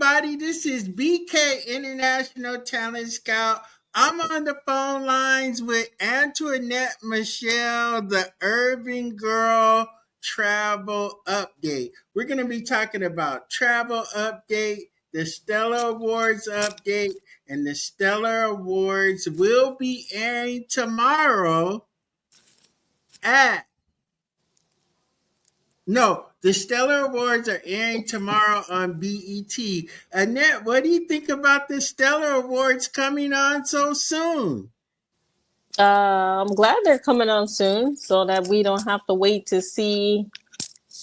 everybody. This is BK International Talent Scout. I'm on the phone lines with Antoinette Michelle, the Urban Girl Travel Update. We're going to be talking about travel update, the Stellar Awards update, and the Stellar Awards will be airing tomorrow at No, the Stellar Awards are airing tomorrow on BET. Annette, what do you think about the Stellar Awards coming on so soon? I'm glad they're coming on soon, so that we don't have to wait to see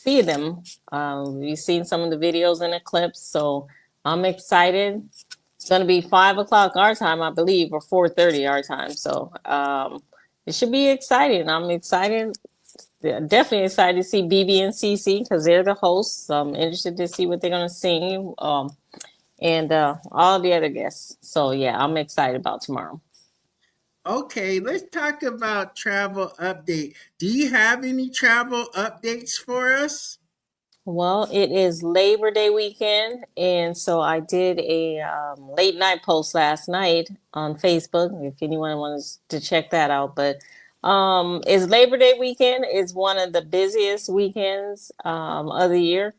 them. We've seen some of the videos and the clips, so I'm excited. It's going to be 5 o'clock our time, I believe, or 4:30 our time. So it should be exciting. I'm excited. Definitely excited to see BB and CC because they're the hosts. So I'm interested to see what they're going to sing, and all the other guests. So yeah, I'm excited about tomorrow. Okay, let's talk about travel update. Do you have any travel updates for us? Well, it is Labor Day weekend, and so I did a late night post last night on Facebook. If anyone wants to check that out, but it's Labor Day weekend. It's one of the busiest weekends of the year.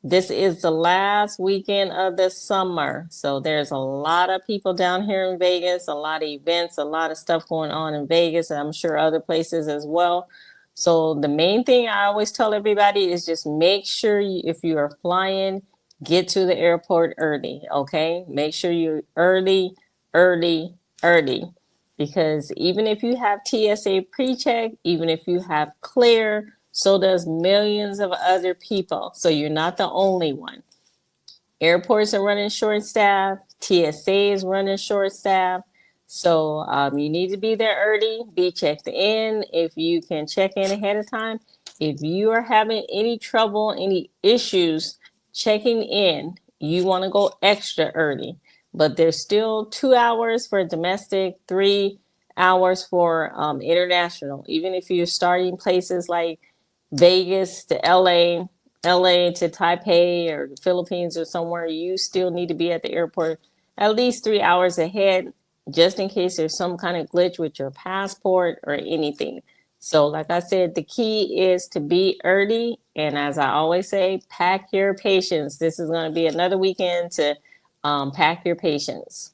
This is the last weekend of the summer, so there's a lot of people down here in Vegas, a lot of events, a lot of stuff going on in Vegas, and I'm sure other places as well. So the main thing I always tell everybody is just make sure if you are flying, get to the airport early, okay? Make sure you're early, early, early. Because even if you have TSA pre-check, even if you have clear, so does millions of other people. So you're not the only one. Airports are running short staff. TSA is running short staff. So you need to be there early, be checked in. If you can check in ahead of time. If you are having any trouble, any issues checking in, you want to go extra early. But there's still 2 hours for domestic, 3 hours for international. Even if you're starting places like Vegas to LA to Taipei or the Philippines or somewhere, you still need to be at the airport at least 3 hours ahead, just in case there's some kind of glitch with your passport or anything. So, like I said, the key is to be early. And as I always say, pack your patience. This is going to be another weekend to pack your patience.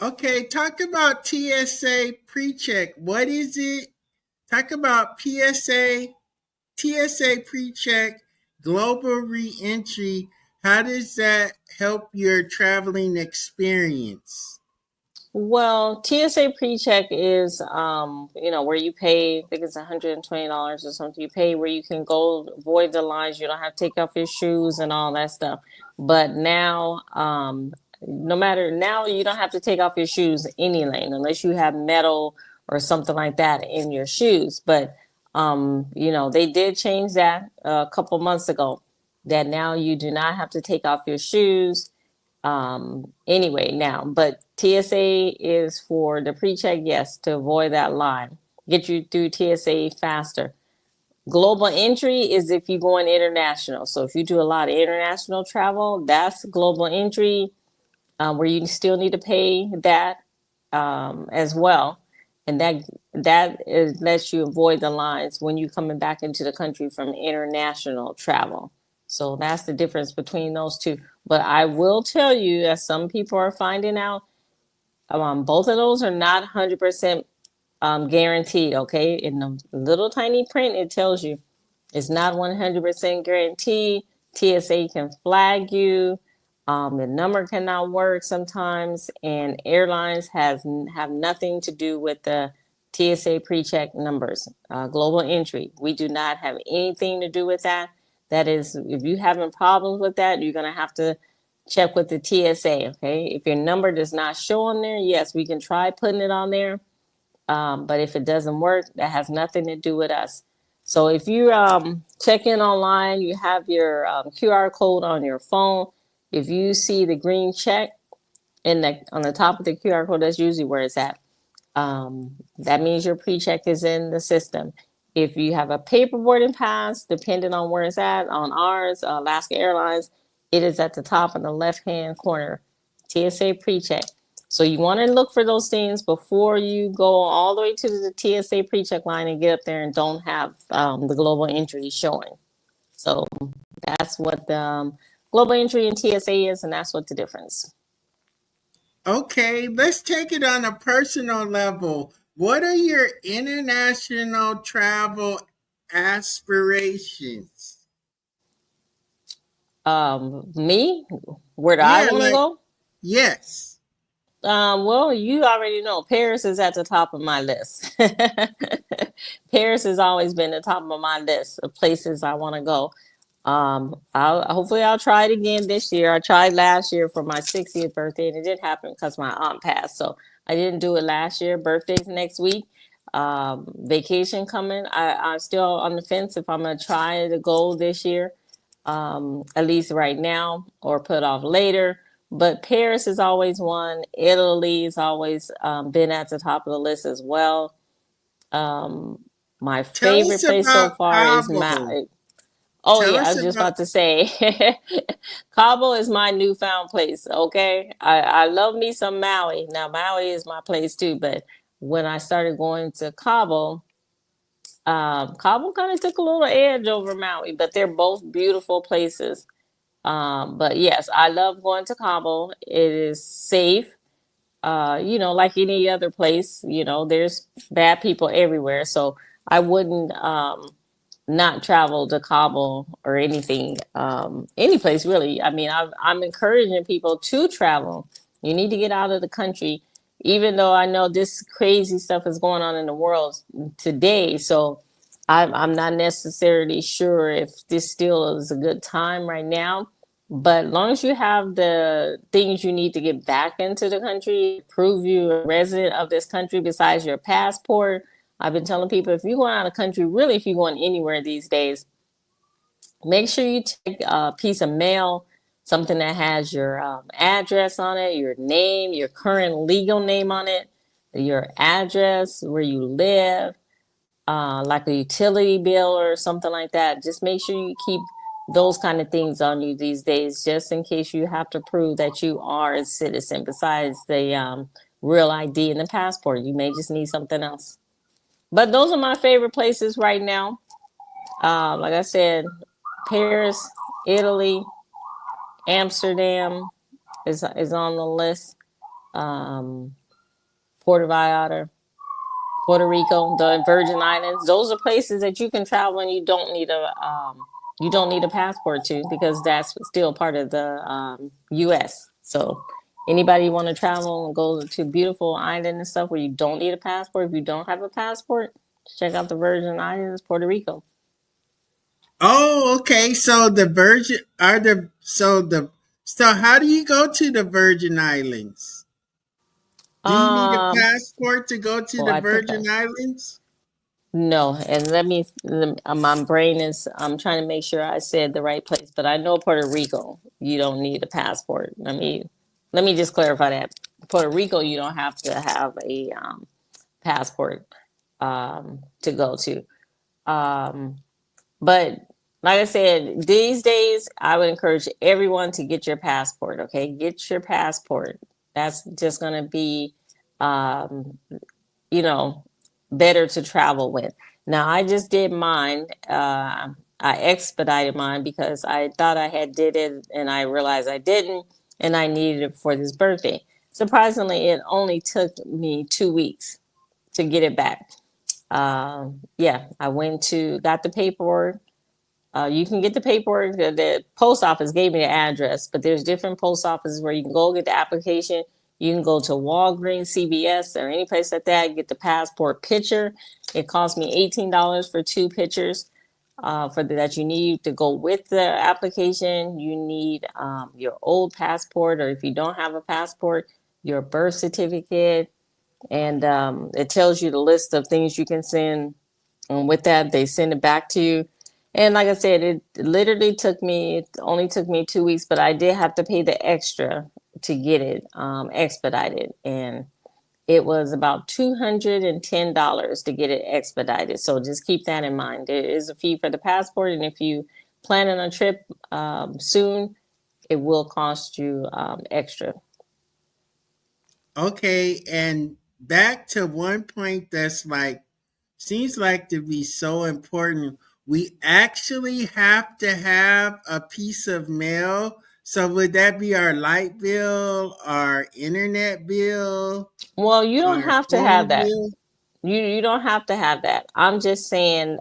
Okay, talk about TSA pre-check. What is it? Talk about TSA pre-check, global re-entry. How does that help your traveling experience? Well, TSA pre-check is, where you pay, I think it's $120 or something. You pay where you can go avoid the lines. You don't have to take off your shoes and all that stuff. But now, no matter now, you don't have to take off your shoes any lane unless you have metal or something like that in your shoes. But, they did change that a couple months ago that now you do not have to take off your shoes anyway now. But TSA is for the pre-check, yes, to avoid that line, get you through TSA faster. Global entry is if you're going international. So if you do a lot of international travel, that's global entry, where you still need to pay that as well. And lets you avoid the lines when you're coming back into the country from international travel. So that's the difference between those two. But I will tell you, as some people are finding out, both of those are not 100% guaranteed. Okay, in the little tiny print, it tells you it's not 100% guaranteed. TSA can flag you. The number cannot work sometimes, and airlines have nothing to do with the TSA pre-check numbers. Global entry, we do not have anything to do with that. That is, if you're having problems with that, you're going to have to check with the TSA, okay? If your number does not show on there, yes, we can try putting it on there. But if it doesn't work, that has nothing to do with us. So if you check in online, you have your QR code on your phone. If you see the green check on the top of the QR code, that's usually where it's at. That means your pre-check is in the system. If you have a paper boarding pass, depending on where it's at, on ours, Alaska Airlines, It is at the top in the left-hand corner, TSA PreCheck. So you want to look for those things before you go all the way to the TSA PreCheck line and get up there and don't have the global entry showing. So that's what the global entry and TSA is, and that's what the difference. Okay, let's take it on a personal level. What are your international travel aspirations? Me, where do I Yeah, want to like, go? yes. Well, you already know Paris is at the top of my list. Paris has always been the top of my list of places I want to go. Hopefully I'll try it again this year. I tried last year for my 60th birthday, and it did happen because my aunt passed, so I didn't do it last year. Birthday's next week. Vacation coming. I'm still on the fence if I'm gonna try to go this year, at least right now, or put off later. But Paris is always one. Italy has always been at the top of the list as well. Um, my Tell us favorite place so about far is Cabo. Oh Tell yeah, I us was just about about to say, Cabo is my newfound place. Okay, I love me some Maui. Now Maui is my place too, but when I started going to Cabo, Cabo kind of took a little edge over Maui, but they're both beautiful places. But yes, I love going to Cabo. It is safe. Like any other place, there's bad people everywhere. So I wouldn't not travel to Kabul or anything, any place really. I mean, I'm encouraging people to travel. You need to get out of the country, even though I know this crazy stuff is going on in the world today. So I'm not necessarily sure if this still is a good time right now. But as long as you have the things you need to get back into the country, prove you're a resident of this country besides your passport. I've been telling people if you're going out of the country, really, if you're going anywhere these days, make sure you take a piece of mail, something that has your address on it, your name, your current legal name on it, your address, where you live, like a utility bill or something like that. Just make sure you keep those kind of things on you these days, just in case you have to prove that you are a citizen besides the real ID and the passport. You may just need something else. But those are my favorite places right now. Like I said, Paris, Italy, Amsterdam is on the list. Um, Puerto Vallarta, Puerto Rico, the Virgin Islands. Those are places that you can travel and you don't need a passport to, because that's still part of the U.S. So anybody want to travel and go to beautiful island and stuff where you don't need a passport, if you don't have a passport, check out the Virgin Islands, Puerto Rico. Oh, okay. So the Virgin are the so the so how do you go to the Virgin Islands? Do you need a Um, passport to go to well, the I think Virgin Islands? no, and my brain is, I'm trying to make sure I said the right place, but I know Puerto Rico, you don't need a passport. Let me just clarify that. Puerto Rico, you don't have to have a passport to go to. Um, but like I said, these days, I would encourage everyone to get your passport. Okay, get your passport. That's just going to be, um, you know, better to travel with. Now, I just did mine. I expedited mine because I thought I had did it and I realized I didn't, and I needed it for this birthday. Surprisingly, it only took me 2 weeks to get it back. Yeah, I went to got the paperwork. You can get the paperwork. The post office gave me the address, but there's different post offices where you can go get the application. You can go to Walgreens, CVS, or any place like that. Get the passport picture. It cost me $18 for two pictures. That you need to go with the application. You need your old passport, or if you don't have a passport, your birth certificate, and it tells you the list of things you can send. And with that, they send it back to you. And like I said, it only took me 2 weeks, but I did have to pay the extra to get it expedited. And it was about $210 to get it expedited. So just keep that in mind. There is a fee for the passport. And if you plan on a trip soon, it will cost you extra. Okay, and back to one point that's like seems like to be so important. We actually have to have a piece of mail. So would that be our light bill, our internet bill, Well, you don't our have to have phone that. bill? You don't have to have that. I'm just saying,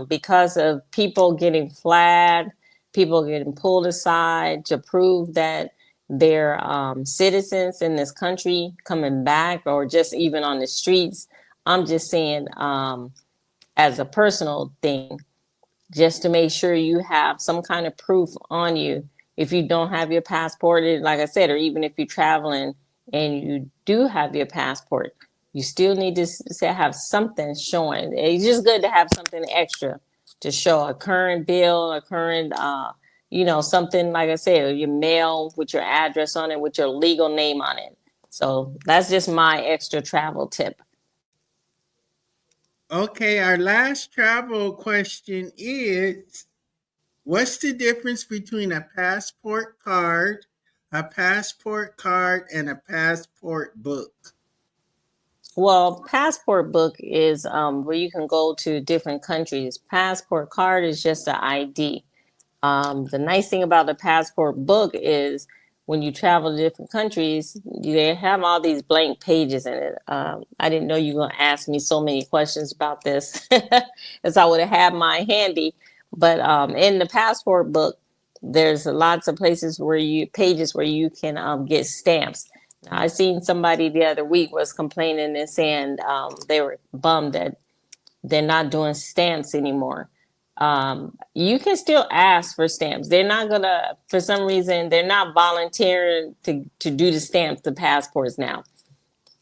because of people getting flagged, people getting pulled aside to prove that they're citizens in this country coming back, or just even on the streets. I'm just saying, as a personal thing, just to make sure you have some kind of proof on you. If you don't have your passport, like I said, or even if you're traveling and you do have your passport, you still need to have something showing. It's just good to have something extra to show a current bill, a current, something like I said, your mail with your address on it, with your legal name on it. So that's just my extra travel tip. Okay, our last travel question is what's the difference between a passport card, and a passport book? Well, passport book is where you can go to different countries. Passport card is just an ID. The nice thing about the passport book is when you travel to different countries, they have all these blank pages in it. I didn't know you were going to ask me so many questions about this, as I would have had my handy. But in the passport book, there's lots of places where pages where you can get stamps. Now, I seen somebody the other week was complaining and saying they were bummed that they're not doing stamps anymore. You can still ask for stamps. They're not gonna, for some reason, they're not volunteering to do the stamps, the passports now.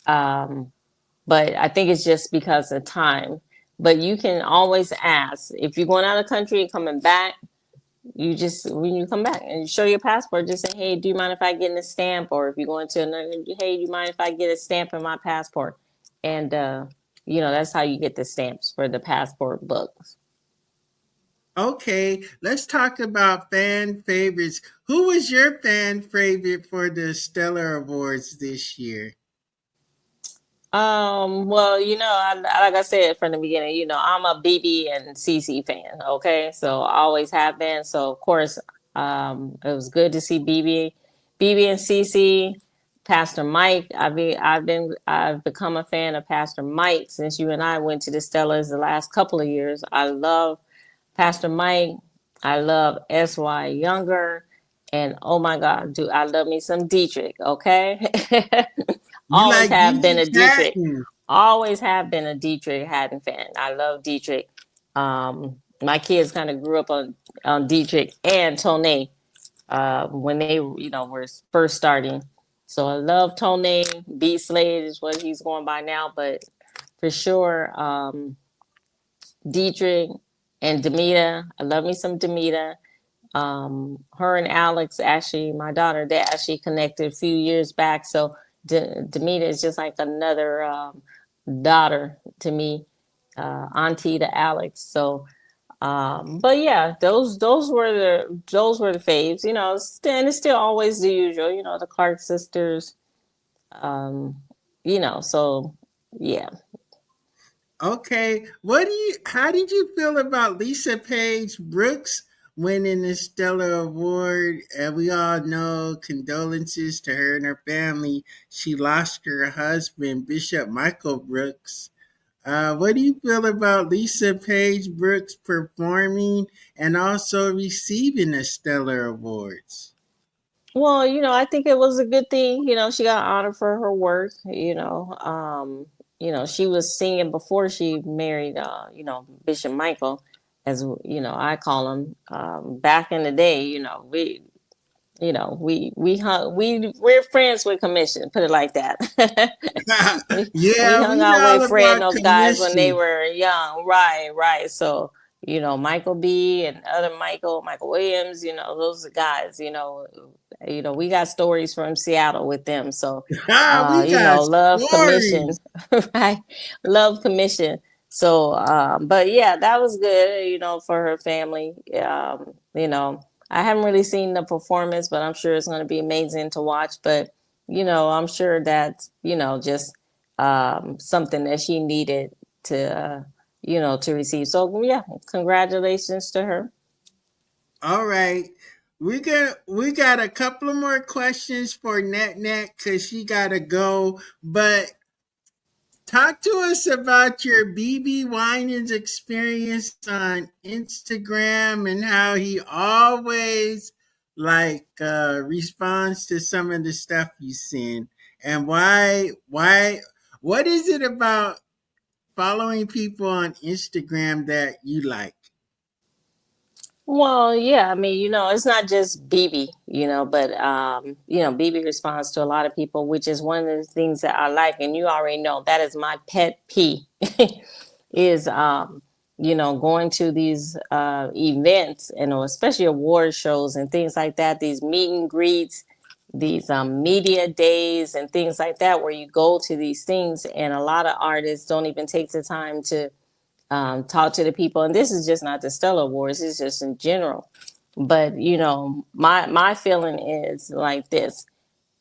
Um, but I think it's just because of time. But you can always ask if you're going out of the country and coming back. You just, when you come back and you show your passport, just say, "Hey, do you mind if I get a stamp?" Or if you're going to another, "Hey, do you mind if I get a stamp in my passport?" And that's how you get the stamps for the passport books. Okay, let's talk about fan favorites. Who was your fan favorite for the Stellar Awards this year? Well, like I said from the beginning, I'm a BB and CC fan. Okay, so I always have been. So of course, it was good to see BB and CC. Pastor Mike. I've become a fan of Pastor Mike since you and I went to the Stellars the last couple of years. I love Pastor Mike. I love SY Younger. And oh my God, do I love me some Dietrich, okay? You Always like have been Dietrich a Dietrich. Hatton? Always have been a Dietrich Haddon fan. I love Dietrich. My kids kind of grew up on Dietrich and Tone when they, were first starting. So I love Tone. Beat Slade is what he's going by now, but for sure, Dietrich and Demita. I love me some Demita. Her and Alex, actually, my daughter, they actually connected a few years back. So Demita is just like another daughter to me, auntie to Alex. So, but yeah, those were the faves. And it's still always the usual. The Clark sisters. Um, so yeah. Okay, how did you feel about Lisa Page Brooks winning the Stellar Award? And we all know condolences to her and her family. She lost her husband, Bishop Michael Brooks. What do you feel about Lisa Page Brooks performing and also receiving the Stellar Awards? Well, I think it was a good thing. She got honored for her work. She was singing before she married, Bishop Michael, as I call him. Back in the day, we're friends with Commission. Put it like that. we Yeah, hung we out know all with Fred and about those guys when they commission. were young. Right, right. So Michael B and other Michael Williams. Those are guys. We got stories from Seattle with them. So We got love Commission, stories. right? Love Commission. So, but yeah, that was good. For her family. I haven't really seen the performance, but I'm sure it's going to be amazing to watch. But I'm sure that's just something that she needed to to receive. So yeah, congratulations to her. All right. We got a couple of more questions for Net because she gotta go. But talk to us about your BB Winans experience on Instagram and how he always responds to some of the stuff you send. And what is it about following people on Instagram that you like? Well, yeah, I mean, it's not just BB, but BB responds to a lot of people, which is one of the things that I like, and you already know that is my pet peeve is going to these events and especially award shows and things like that, these meet and greets, these media days and things like that, where you go to these things, and a lot of artists don't even take the time to talk to the people. And this is just not the Stellar Awards; it's just in general. But my feeling is like this.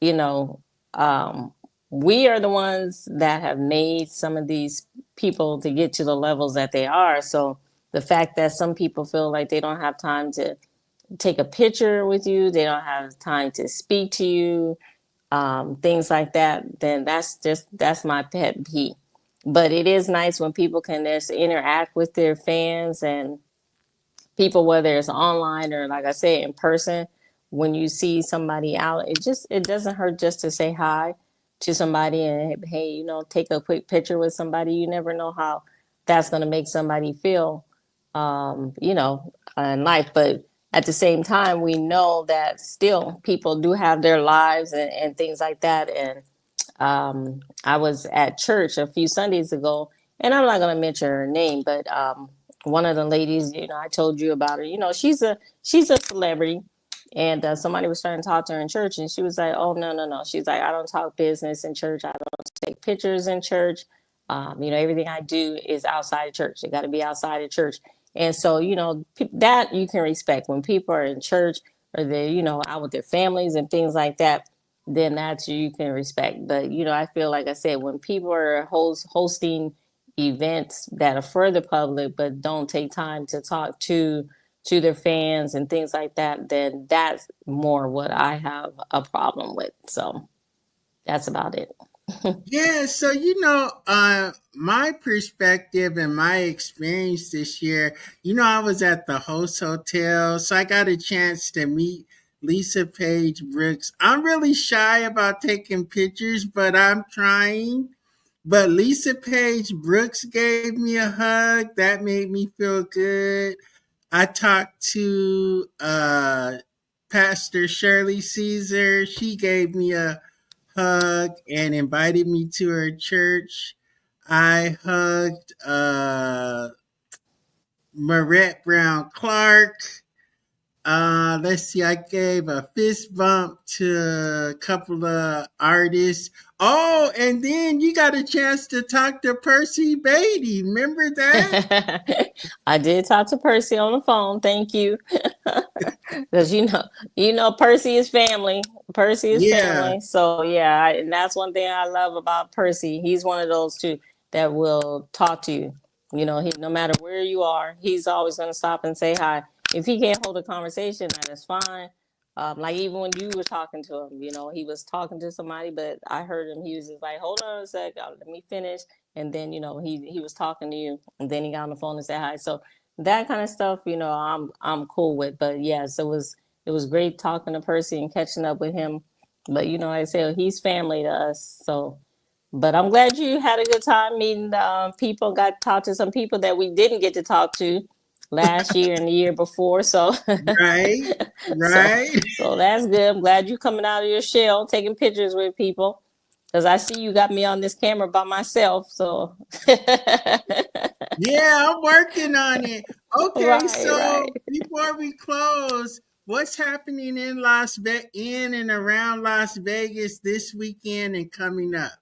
You know, um, we are the ones that have made some of these people to get to the levels that they are. So the fact that some people feel like they don't have time to take a picture with you, they don't have time to speak to you, things like that, then that's my pet peeve. But it is nice when people can just interact with their fans and people, whether it's online or like I say in person. When you see somebody out, it doesn't hurt just to say hi to somebody and hey, take a quick picture with somebody. You never know how that's going to make somebody feel, in life. But at the same time, we know that still people do have their lives and things like that. And I was at church a few Sundays ago, and I'm not going to mention her name, but one of the ladies, I told you about her. She's a celebrity, and somebody was trying to talk to her in church, and she was like, "Oh no, no, no." She's like, "I don't talk business in church. I don't take pictures in church. Everything I do is outside of church. It got to be outside of church." And so, that you can respect when people are in church or they're, out with their families and things like that, then that's you can respect. But I feel like I said, when people are hosting events that are for the public but don't take time to talk to their fans and things like that, then that's more what I have a problem with. So that's about it. Yeah, so my perspective and my experience this year, I was at the host hotel, so I got a chance to meet Lisa Page Brooks. I'm really shy about taking pictures, but I'm trying. But Lisa Page Brooks gave me a hug. That made me feel good. I talked to Pastor Shirley Caesar. She gave me a hug and invited me to her church. I hugged Marette Brown Clark. Let's see, I gave a fist bump to a couple of artists. Oh, and then you got a chance to talk to Percy Beatty. Remember that? I did talk to Percy on the phone. Thank you. Because Percy is family. Percy is Yeah. family. So yeah, and that's one thing I love about Percy. He's one of those too that will talk to you. No matter where you are, he's always going to stop and say hi. If he can't hold a conversation, that is fine. Like even when you were talking to him, he was talking to somebody, but I heard him. He was just like, "Hold on a sec, let me finish." And then he was talking to you, and then he got on the phone and said hi. So that kind of stuff, I'm cool with. But yes, it was great talking to Percy and catching up with him. But like I said, he's family to us. So, but I'm glad you had a good time meeting people. Got to talk to some people that we didn't get to talk to last year and the year before. So, Right. so, Right. so that's good. I'm glad you coming out of your shell, taking pictures with people. Because I see you got me on this camera by myself. So, Yeah, I'm working on it. Okay, right, so right. before we close, what's happening in and around Las Vegas this weekend and coming up?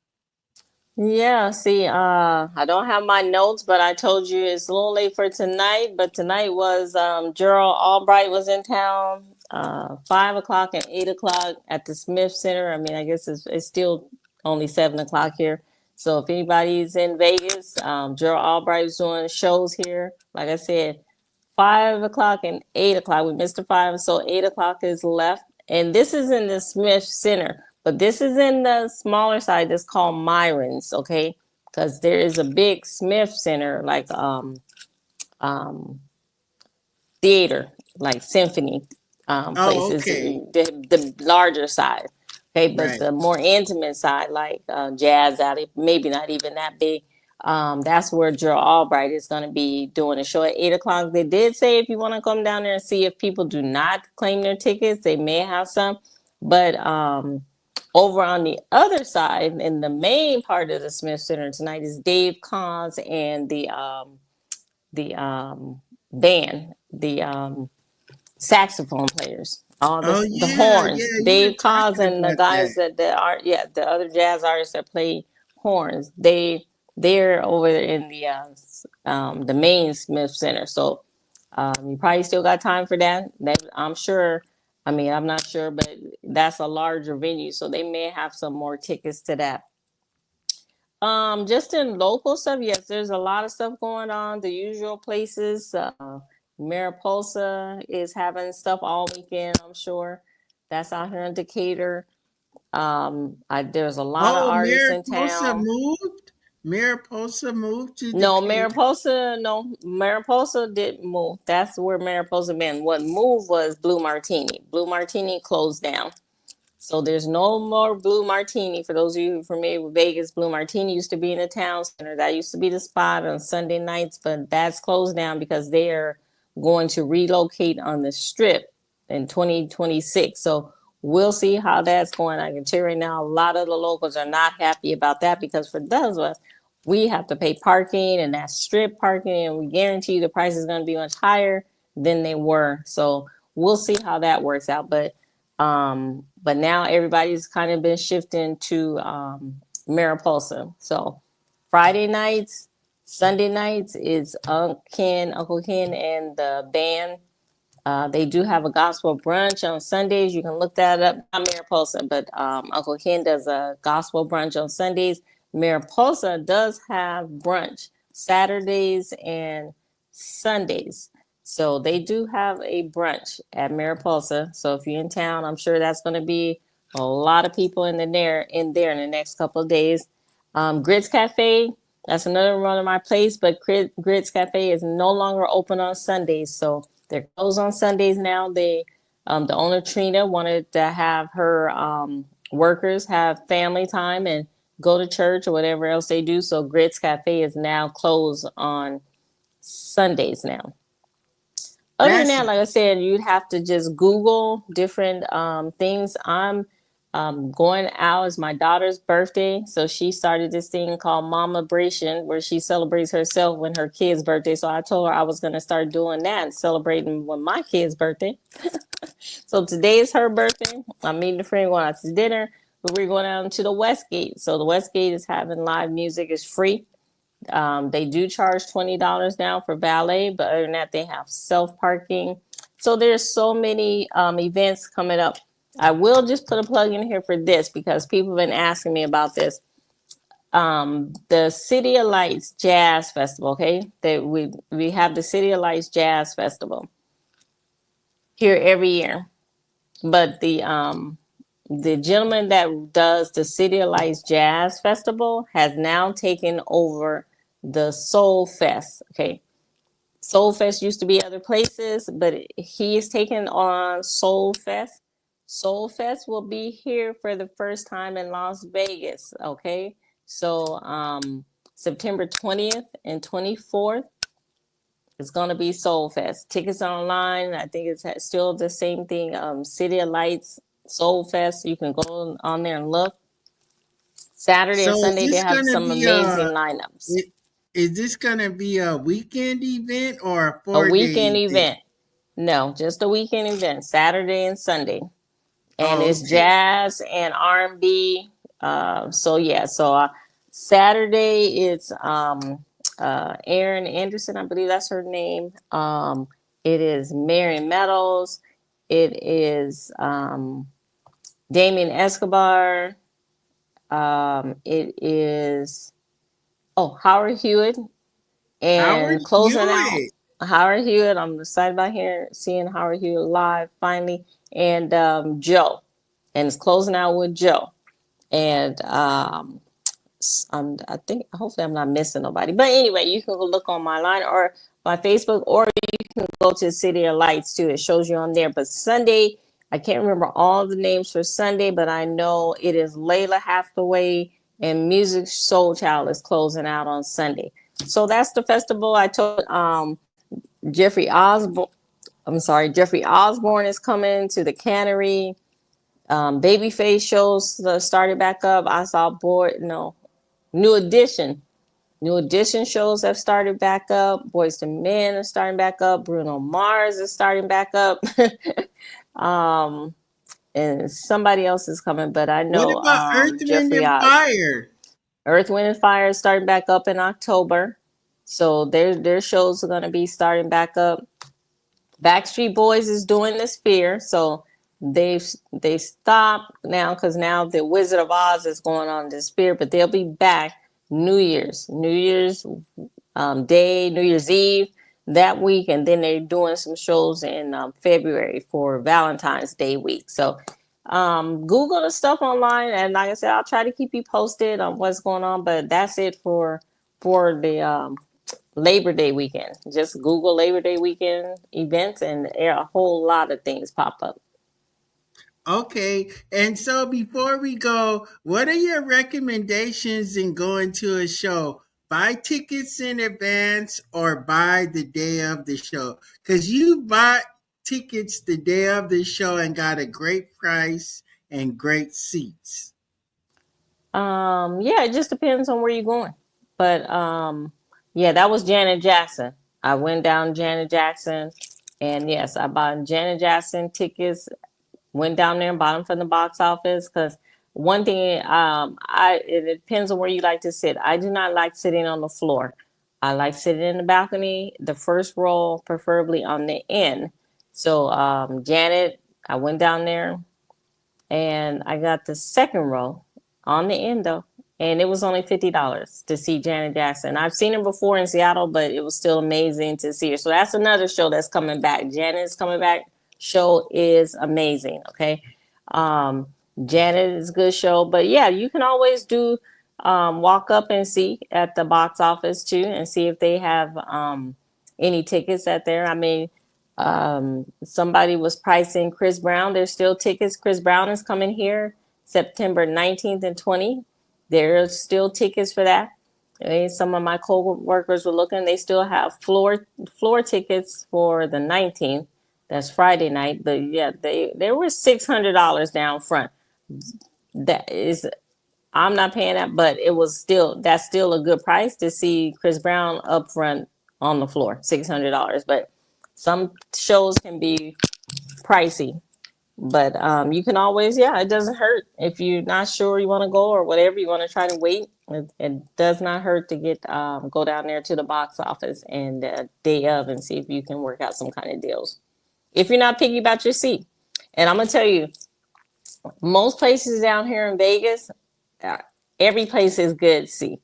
Yeah, see, I don't have my notes, but I told you it's a little late for tonight. But tonight was Gerald Albright was in town, 5 o'clock and 8 o'clock at the Smith Center. I mean, I guess it's still only 7 o'clock here. So if anybody's in Vegas, Gerald Albright's doing shows here. Like I said, 5 o'clock and 8 o'clock. We missed the 5, so 8 o'clock is left. And this is in the Smith Center, but this is in the smaller side that's called Myron's, okay? Because there is a big Smith Center, like um, theater, like symphony Oh, places, okay. the larger side. Okay, but Right. the more intimate side, like jazz alley, maybe not even that big. That's where Gerald Albright is going to be doing a show at 8 o'clock. They did say if you want to come down there and see if people do not claim their tickets, they may have some. But over on the other side, in the main part of the Smith Center tonight, is Dave Cons and the band, the saxophone players, all Oh the yeah, horns. yeah. You were Dave Cos talking and the about that. guys that are the other jazz artists that play horns. They're over there in the main Smith Center. So you probably still got time for that. I'm sure. I mean, I'm not sure, but that's a larger venue, so they may have some more tickets to that. Just in local stuff, yes, there's a lot of stuff going on. The usual places, Mariposa is having stuff all weekend, I'm sure. That's out here in Decatur. There's a lot of Oh, artists in Mariposa town. moved. Mariposa moved to No, Decatur. Mariposa, no, Mariposa didn't move. That's where Mariposa been. What moved was Blue Martini. Blue Martini closed down. So there's no more Blue Martini. For those of you who are familiar with Vegas, Blue Martini used to be in the town center. That used to be the spot on Sunday nights, but that's closed down because they're going to relocate on the strip in 2026. So we'll see how that's going. I can tell you right now, a lot of the locals are not happy about that because for those of us, we have to pay parking and that's strip parking, and we guarantee you the price is going to be much higher than they were. So we'll see how that works out. But now everybody's kind of been shifting to Mariposa. So Friday nights, Sunday nights is Uncle Ken, and the band. They do have a gospel brunch on Sundays. You can look that up. Not Mariposa, but Uncle Ken does a gospel brunch on Sundays. Mariposa does have brunch Saturdays and Sundays. So they do have a brunch at Mariposa. So if you're in town, I'm sure that's going to be a lot of people in there in the next couple of days. Grits Cafe, that's another one of my place, but Grits Cafe is no longer open on Sundays. So they're closed on Sundays now. The owner Trina wanted to have her workers have family time and go to church or whatever else they do. So Grits Cafe is now closed on Sundays now. Other than That's that, like I said, you'd have to just Google different things. I'm going out. It's my daughter's birthday, so she started this thing called Mama Bration, where she celebrates herself when her kid's birthday. So I told her I was going to start doing that and celebrating when my kid's birthday. So today is her birthday. I'm meeting a friend, going out to dinner, but we're going out to the Westgate. So the Westgate is having live music. It's free. They do charge $20 now for valet, but other than that, they have self parking. So there's so many events coming up. I will just put a plug in here for this because people have been asking me about this. The City of Lights Jazz Festival. Okay, we have the City of Lights Jazz Festival here every year, but the gentleman that does the City of Lights Jazz Festival has now taken over the Soul Fest. Okay. Soul Fest used to be other places, but he is taking on Soul Fest. Soul Fest will be here for the first time in Las Vegas. Okay. So September 20th and 24th is going to be Soul Fest. Tickets are online. I think it's still the same thing. City of Lights Soul Fest. You can go on there and look. Saturday so. and Is Sunday they this have gonna some be amazing lineups. is this gonna be a weekend event or a A 4 day weekend event? event. No, just a weekend event. Saturday and Sunday, and Oh, it's okay. jazz and R&B. So yeah, so Saturday it's Erin Anderson, I believe that's her name. It is Mary Meadows. It is Damien Escobar. It is Howard Hewitt, Howard and closing out Hewitt. Howard Hewitt. I'm excited about seeing Howard Hewitt live finally, and Joe, and it's closing out with Joe, and I think hopefully I'm not missing nobody. But anyway, you can go look on my line or my Facebook, or you can go to City of Lights too. It shows you on there. But Sunday, I can't remember all the names for Sunday, but I know it is Layla Hathaway and Music Soul Child is closing out on Sunday. So that's the festival. I told Jeffrey Osborne. I'm sorry, Jeffrey Osborne is coming to the Cannery. Babyface shows started back up. I saw New Edition. New Edition shows have started back up. Boys to Men are starting back up. Bruno Mars is starting back up. And somebody else is coming, but I What know about Earth, Wind, Jeffrey and Oz. Fire? Earth, Wind, and Fire is starting back up in October. So their shows are going to be starting back up. Backstreet Boys is doing the Sphere, so they stopped now because now the Wizard of Oz is going on the Sphere, but they'll be back New Year's Day, New Year's Eve that week, and then they're doing some shows in February for Valentine's Day week. So Google the stuff online, and like I said, I'll try to keep you posted on what's going on. But that's it for the Labor Day weekend. Just Google Labor Day weekend events, and a whole lot of things pop up. Okay, and so before we go, what are your recommendations in going to a show? Buy tickets in advance or buy the day of the show? Because you bought tickets the day of the show and got a great price and great seats. Yeah, it just depends on where you're going. But yeah, that was Janet Jackson. I went down Janet Jackson, and yes, I bought Janet Jackson tickets. Went down there and bought them from the box office because one thing, it depends on where you like to sit. I do not like sitting on the floor. I like sitting in the balcony, the first row, preferably on the end. So Janet, I went down there and I got the second row on the end though, and it was only $50 to see Janet Jackson. I've seen her before in Seattle, but it was still amazing to see her. So that's another show that's coming back. Janet's coming back. Show is amazing. Okay, um, Janet is a good show, but yeah, you can always do walk up and see at the box office too, and see if they have any tickets at there. I mean, somebody was pricing Chris Brown. There's still tickets. Chris Brown is coming here September 19th and 20th. There's still tickets for that. Some of my co-workers were looking. They still have floor tickets for the 19th. That's Friday night. But yeah, there were $600 down front. That is, I'm not paying that, but that's still a good price to see Chris Brown up front on the floor. $600, but some shows can be pricey, but you can always, yeah, it doesn't hurt if you're not sure you want to go or whatever, you want to try to wait. It does not hurt to get go down there to the box office and day of and see if you can work out some kind of deals. If you're not picky about your seat, and I'm gonna tell you, most places down here in Vegas, uh, every place is good. See,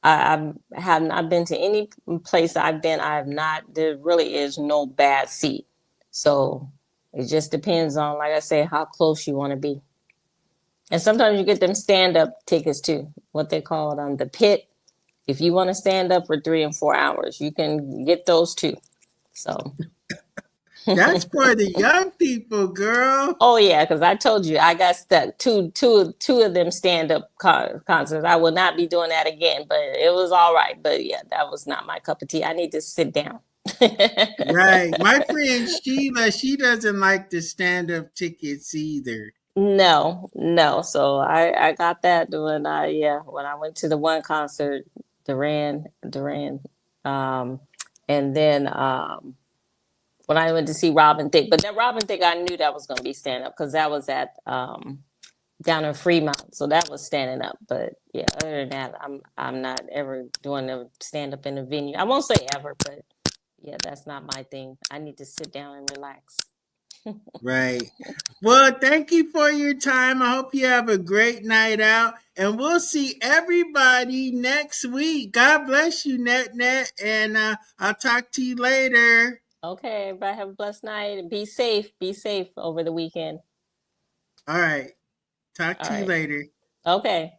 I have not been to any place I've been. I have not. There really is no bad seat. So it just depends on, like I say, how close you want to be. And sometimes you get them stand up tickets too, what they call the pit. If you want to stand up for 3 and 4 hours, you can get those too. So. That's for the young people, girl. Oh yeah, because I told you I got stuck. Two of them stand up concerts. I will not be doing that again. But it was all right. But yeah, that was not my cup of tea. I need to sit down. Right. My friend Sheila, she doesn't like the stand up tickets either. No, no. So I got that when I went to the one concert, Duran, um, and then when I went to see Robin Thicke. But that Robin Thicke, I knew that was going to be stand up because that was at down in Fremont, so that was standing up. But yeah, other than that, I'm not ever doing a stand up in a venue. I won't say ever, but yeah, that's not my thing. I need to sit down and relax. Right. Well, thank you for your time. I hope you have a great night out. And we'll see everybody next week. God bless you, Net. And I'll talk to you later. Okay, everybody have a blessed night. Be safe. Be safe over the weekend. All right. Talk All to you right. later. Okay.